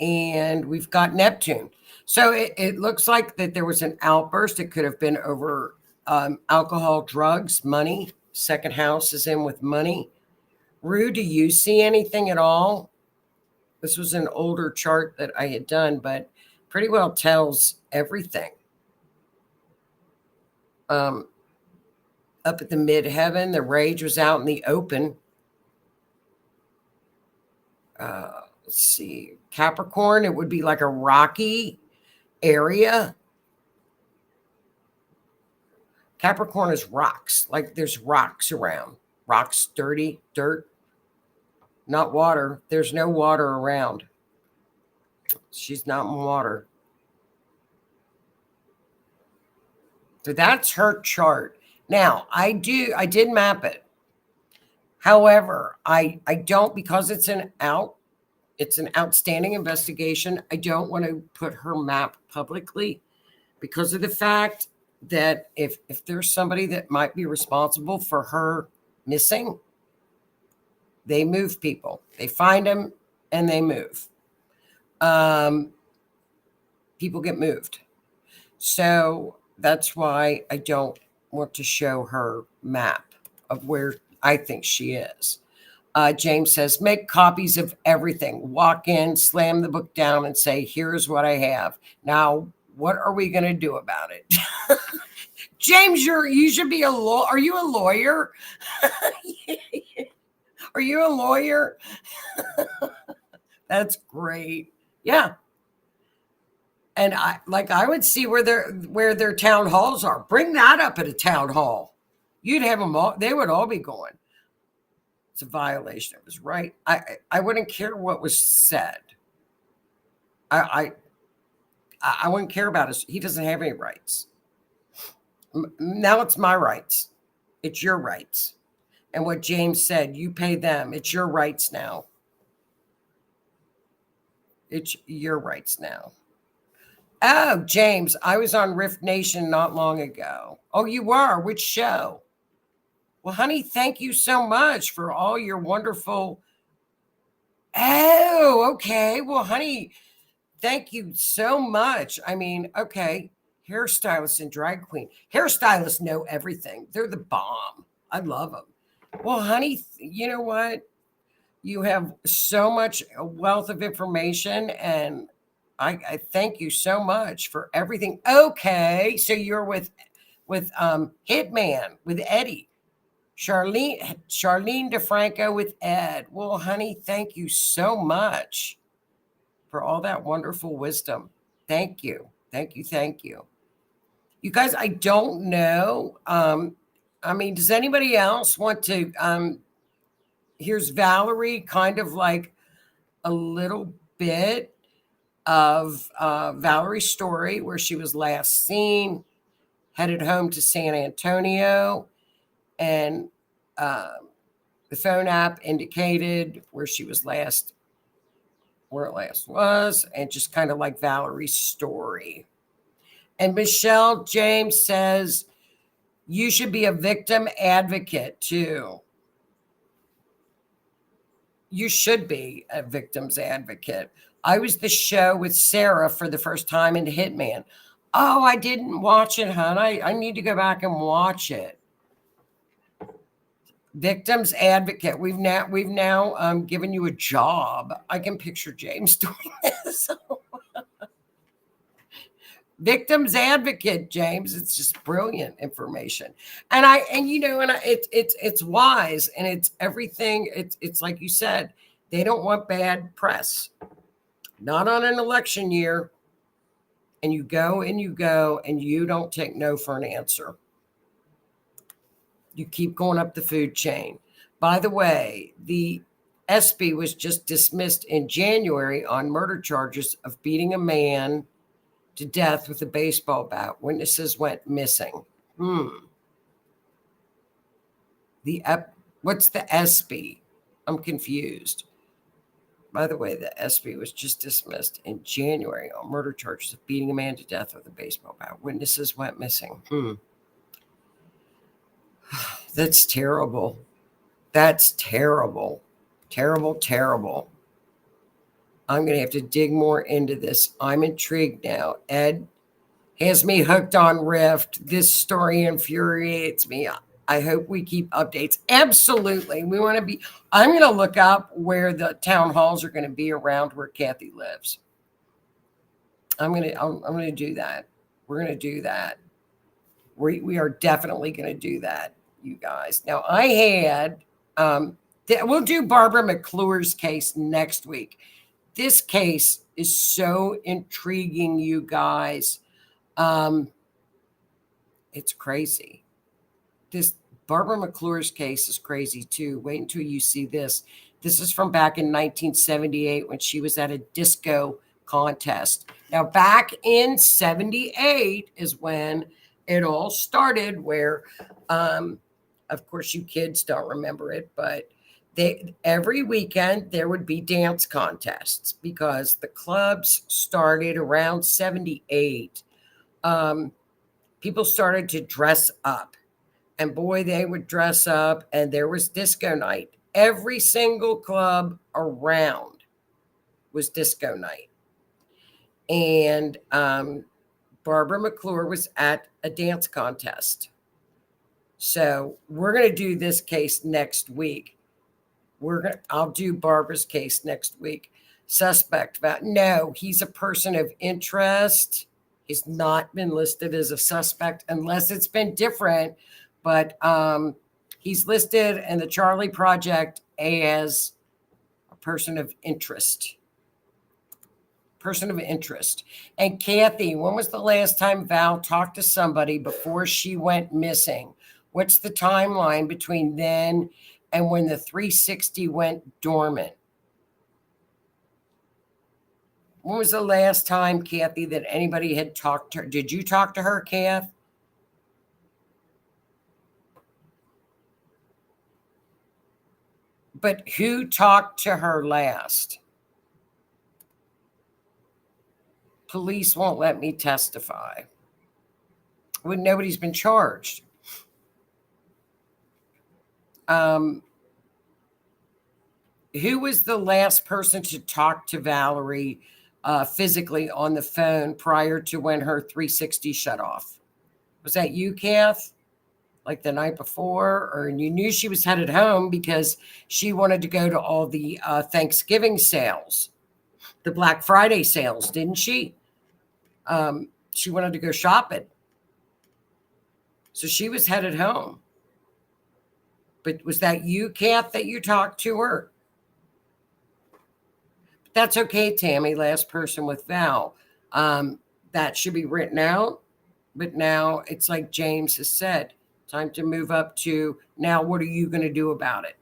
And we've got Neptune. So it looks like that there was an outburst. It could have been over alcohol, drugs, money. Second house is in with money. Rue, do you see anything at all? This was an older chart that I had done, but pretty well tells everything. Up at the midheaven, the rage was out in the open. Let's see. Capricorn, it would be like a rocky area. Capricorn is rocks. Like there's rocks around. Rocks, dirty, dirt. Not water. There's no water around. She's not in water. So that's her chart. Now, I did map it. However, I don't, because it's an outstanding investigation. I don't want to put her map publicly because of the fact that if there's somebody that might be responsible for her missing, they move people. They find them and they move. People get moved. So that's why I don't want to show her map of where I think she is. James says, make copies of everything. Walk in, slam the book down and say, here's what I have. Now, what are we going to do about it? James, you should be a lawyer. Are you a lawyer? Are you a lawyer? That's great. Yeah. And I would see where their town halls are. Bring that up at a town hall. You'd have them all. They would all be going. It's a violation of his right. I wouldn't care what was said. I wouldn't care about his. He doesn't have any rights. Now it's my rights. It's your rights. And what James said, you pay them. It's your rights now. It's your rights now. Oh, James, I was on R.I.F.T Nation not long ago. Oh, you were? Which show? Well, honey, thank you so much for all your wonderful. Oh, okay. Well, honey, thank you so much. I mean, okay, hairstylist and drag queen. Hairstylists know everything. They're the bomb. I love them. Well, honey, you know what? You have so much wealth of information, and I thank you so much for everything. Okay, so you're with Hitman with Eddie. Charlene DeFranco with Ed. Well, honey, thank you so much for all that wonderful wisdom. Thank you. Thank you. Thank you. You guys, I don't know. I mean, does anybody else want to? Here's Valerie, kind of like a little bit of Valerie's story where she was last seen, headed home to San Antonio, and the phone app indicated where she was last, where it last was, and just kind of like Valerie's story. And Michelle James says, you should be a victim advocate too. You should be a victim's advocate. I was the show with Sarah for the first time in Hitman. Oh, I didn't watch it, hon. I need to go back and watch it. Victims advocate. We've now given you a job. I can picture James doing this. Victims advocate, James. It's just brilliant information, it's wise, and it's everything. It's like you said, they don't want bad press, not on an election year. And you go and you don't take no for an answer. You keep going up the food chain. By the way, the SB was just dismissed in January on murder charges of beating a man to death with a baseball bat. Witnesses went missing. What's the SB? I'm confused. By the way, the SB was just dismissed in January on murder charges of beating a man to death with a baseball bat. Witnesses went missing. That's terrible. That's terrible. Terrible, terrible. I'm going to have to dig more into this. I'm intrigued now. Ed has me hooked on R.I.F.T. This story infuriates me. I hope we keep updates. Absolutely. We want to be. I'm going to look up where the town halls are going to be around where Kathy lives. I'm going to do that. We're going to do that. We are definitely going to do that, you guys. Now, I had, we'll do Barbara McClure's case next week. This case is so intriguing, you guys. It's crazy. This Barbara McClure's case is crazy too. Wait until you see this. This is from back in 1978 when she was at a disco contest. Now, back in 78 is when it all started, where, of course, you kids don't remember it, but every weekend there would be dance contests because the clubs started around 78. People started to dress up. And boy, they would dress up, and there was disco night. Every single club around was disco night. And Barbara McClure was at a dance contest. So we're going to do this case next week. I'll do Barbara's case next week. Suspect, no, he's a person of interest. He's not been listed as a suspect unless it's been different. But he's listed in the Charlie Project as a person of interest. Person of interest. And Kathy, when was the last time Val talked to somebody before she went missing? What's the timeline between then and when the 360 went dormant? When was the last time, Kathy, that anybody had talked to her? Did you talk to her, Kath? But who talked to her last? Police won't let me testify. When nobody's been charged. Who was the last person to talk to Valerie physically on the phone prior to when her 360 shut off? Was that you, Kath? Like the night before? Or you knew she was headed home because she wanted to go to all the Thanksgiving sales, the Black Friday sales, didn't she? She wanted to go shopping. So she was headed home. But was that you, Kath, that you talked to her? That's okay, Tammy, last person with Val. That should be written out. But now it's like James has said, time to move up to now what are you going to do about it?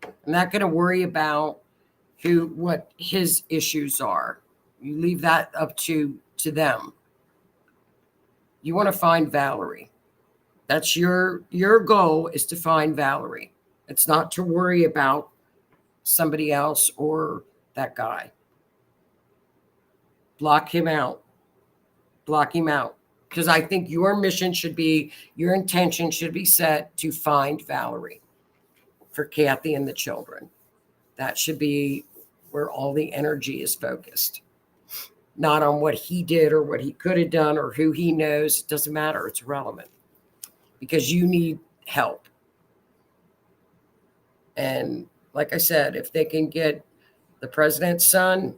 I'm not going to worry about what his issues are. You leave that up to them. You want to find Valerie. That's your goal, is to find Valerie. It's not to worry about somebody else or that guy. Block him out. Block him out. Because I think your mission should be, your intention should be set to find Valerie for Kathy and the children. That should be where all the energy is focused. Not on what he did or what he could have done or who he knows. It doesn't matter. It's irrelevant. Because you need help. And like I said, if they can get the president's son,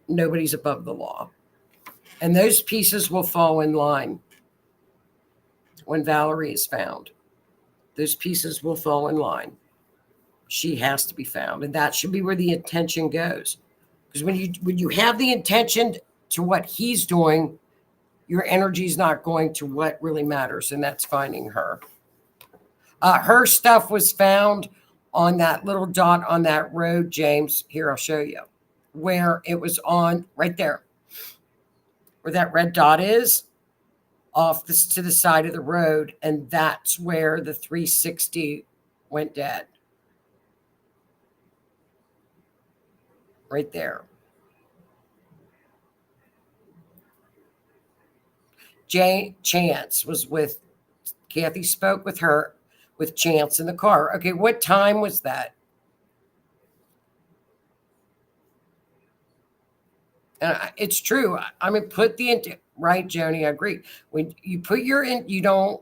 nobody's above the law. And those pieces will fall in line when Valerie is found. Those pieces will fall in line. She has to be found. And that should be where the intention goes. Because when you have the intention to what he's doing, your energy is not going to what really matters, and that's finding her. Her stuff was found on that little dot on that road, James. Here, I'll show you. Where it was on, right there. Where that red dot is, off to the side of the road, and that's where the 360 went dead. Right there. Chance was with, Kathy spoke with her, with Chance in the car. Okay, what time was that? And it's true. I mean, put the right, Joni. I agree. When you put your you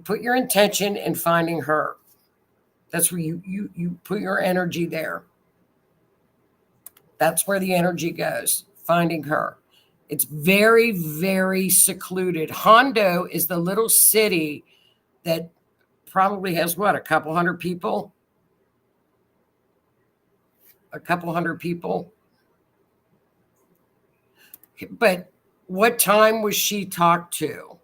put your intention in finding her. That's where you put your energy there. That's where the energy goes. Finding her. It's very, very secluded. Hondo is the little city that probably has what, a couple hundred people? A couple hundred people. But what time was she talked to?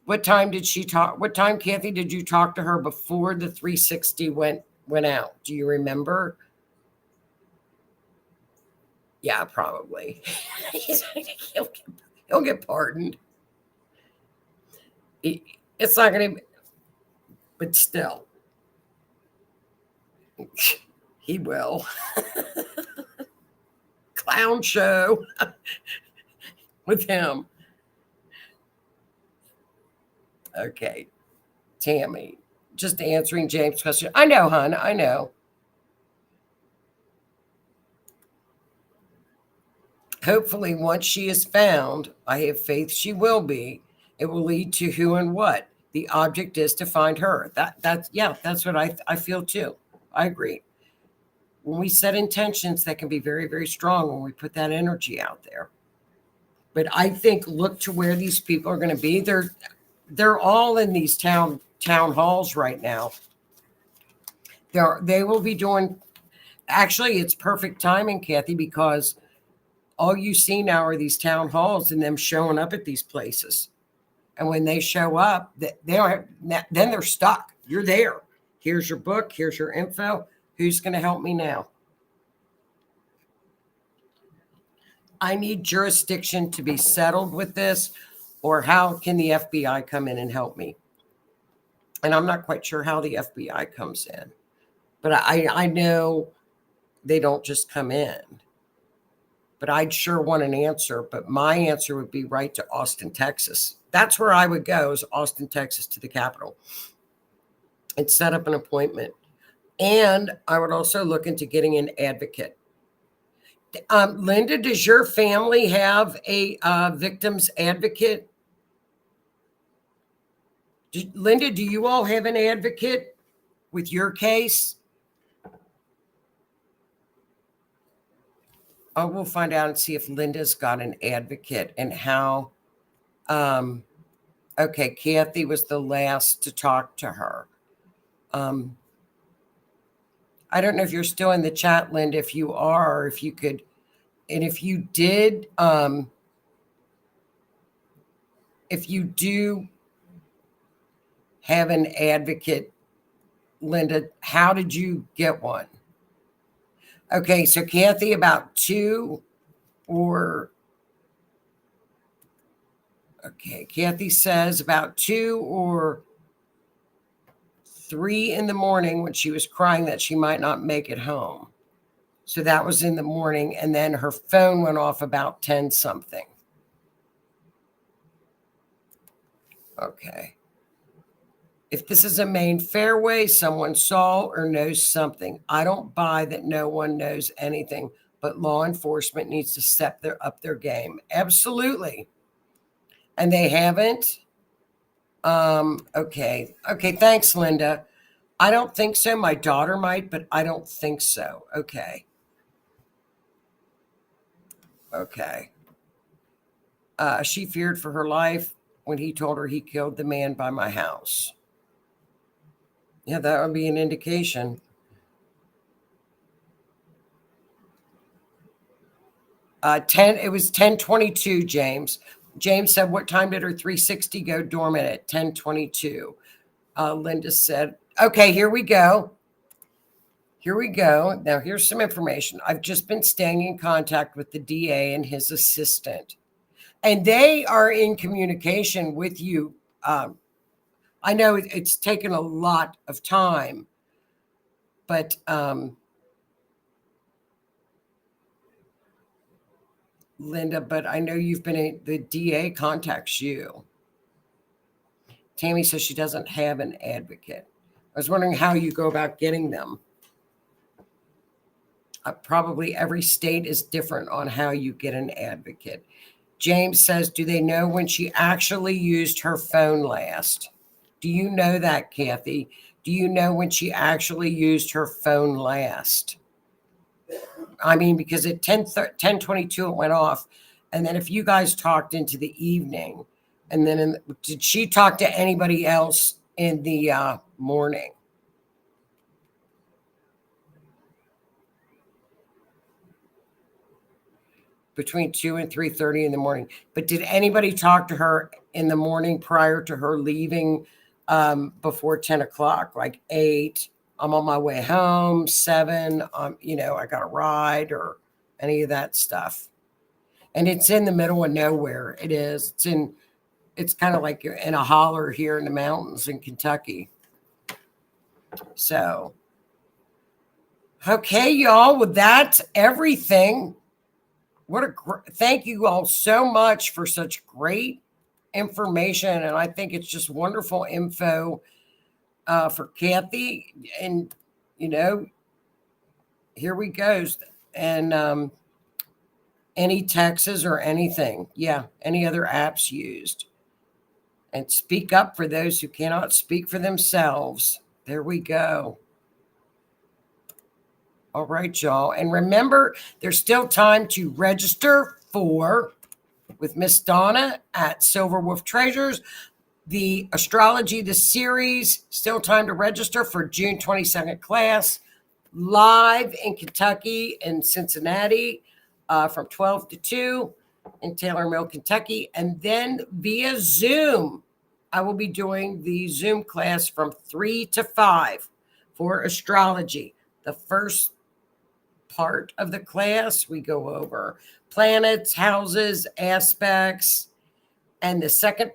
What time did she talk? What time, Kathy, did you talk to her before the 360 went out? Do you remember? Yeah, probably. he'll get pardoned. It's not going to, but still, he will. Clown show with him. Okay, Tammy, just answering James' question. I know, hon, I know. Hopefully, once she is found, I have faith she will be. It will lead to who and what. The object is to find her. That's what I feel too. I agree. When we set intentions, that can be very, very strong when we put that energy out there. But I think look to where these people are going to be. They're all in these town halls right now. They will be doing. Actually, it's perfect timing, Kathy, because all you see now are these town halls and them showing up at these places. And when they show up, then they're stuck. You're there. Here's your book. Here's your info. Who's going to help me now? I need jurisdiction to be settled with this, or how can the FBI come in and help me? And I'm not quite sure how the FBI comes in. But I know they don't just come in. But I'd sure want an answer. But my answer would be right to Austin, Texas. That's where I would go, is Austin, Texas, to the Capitol, and set up an appointment. And I would also look into getting an advocate. Linda, does your family have a victim's advocate? Linda, do you all have an advocate with your case? We'll find out and see if Linda's got an advocate and how. Okay, Kathy was the last to talk to her. I don't know if you're still in the chat, Linda. If you are, if you could, and if you did, if you do have an advocate, Linda, how did you get one? Okay, so Kathy, about 2 or okay, Kathy says about 2 or 3 in the morning when she was crying that she might not make it home. So that was in the morning, and then her phone went off about 10 something. Okay. If this is a main fairway, someone saw or knows something. I don't buy that no one knows anything, but law enforcement needs to step up their game. Absolutely. And they haven't. Okay. Thanks, Linda. I don't think so. My daughter might, but I don't think so. Okay. She feared for her life when he told her he killed the man by my house. Yeah, that would be an indication. It was 10:22, James. James said, what time did her 360 go dormant? At 10:22. Linda said, okay, here we go. Now, here's some information. I've just been staying in contact with the DA and his assistant, and they are in communication with you. I know it's taken a lot of time, but Linda, but I know you've been, the DA contacts you. Tammy says she doesn't have an advocate. I was wondering how you go about getting them. Probably every state is different on how you get an advocate. James says, do they know when she actually used her phone last? Do you know that, Kathy? Do you know when she actually used her phone last? I mean, because at 10:22 it went off. And then if you guys talked into the evening, and then did she talk to anybody else in the morning? Between 2 and 3:30 in the morning. But did anybody talk to her in the morning prior to her leaving before 10 o'clock, like 8? I'm on my way home, 7, I got a ride, or any of that stuff. And it's in the middle of nowhere. It is. It's kind of like you're in a holler here in the mountains in Kentucky. So, okay, y'all, well, that's everything. Thank you all so much for such great information. And I think it's just wonderful info for Kathy. And, here we go. And any texts or anything. Yeah, any other apps used. And speak up for those who cannot speak for themselves. There we go. All right, y'all. And remember, there's still time to register with Miss Donna at Silver Wolf Treasures. The Astrology, the series, still time to register for June 22nd class. Live in Kentucky and Cincinnati from 12 to 2 in Taylor Mill, Kentucky. And then via Zoom, I will be doing the Zoom class from 3 to 5 for astrology. The first part of the class, we go over planets, houses, aspects. And the second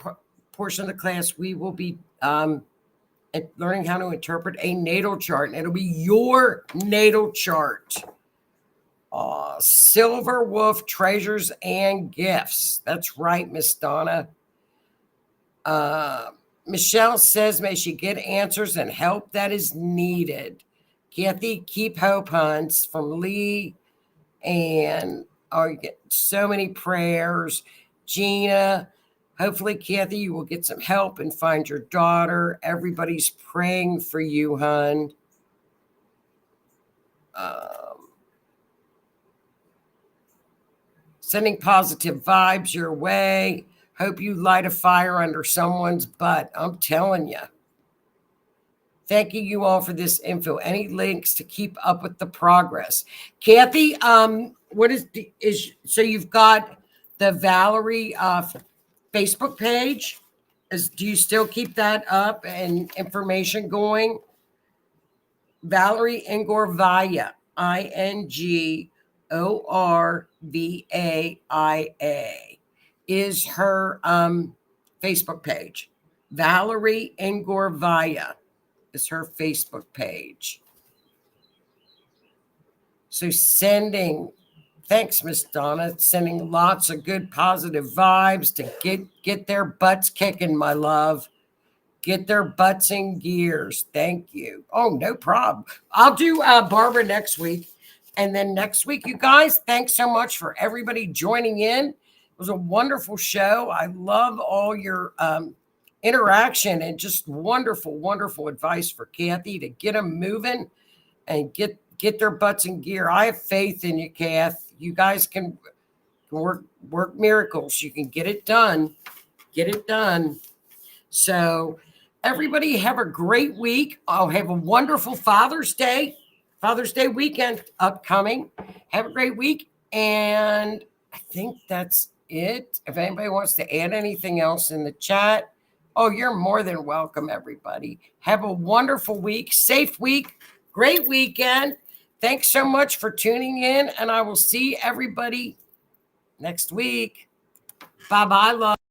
portion of the class, we will be and learning how to interpret a natal chart, and it'll be your natal chart. Silver Wolf Treasures and Gifts. That's right, Miss Donna. Michelle says, may she get answers and help that is needed. Kathy, keep hope, Huns, from Lee. And you get so many prayers. Gina, hopefully, Kathy, you will get some help and find your daughter. Everybody's praying for you, hun. Sending positive vibes your way. Hope you light a fire under someone's butt. I'm telling you. Thanking you all for this info. Any links to keep up with the progress? Kathy, what so you've got the Valerie Facebook page? Do you still keep that up and information going? Valerie Ingorvaia, Ingorvaia, is her Facebook page. Valerie Ingorvaia is her Facebook page. So thanks, Miss Donna, sending lots of good positive vibes to get their butts kicking, my love. Get their butts in gears. Thank you. Oh, no problem. I'll do Barbara next week. And then next week, you guys, thanks so much for everybody joining in. It was a wonderful show. I love all your interaction and just wonderful, wonderful advice for Kathy to get them moving and get their butts in gear. I have faith in you, Kath. You guys can work miracles. You can get it done. Get it done. So everybody have a great week. I'll have a wonderful Father's Day weekend upcoming. Have a great week. And I think that's it. If anybody wants to add anything else in the chat, you're more than welcome, everybody. Have a wonderful week, safe week, great weekend. Thanks so much for tuning in, and I will see everybody next week. Bye-bye, love.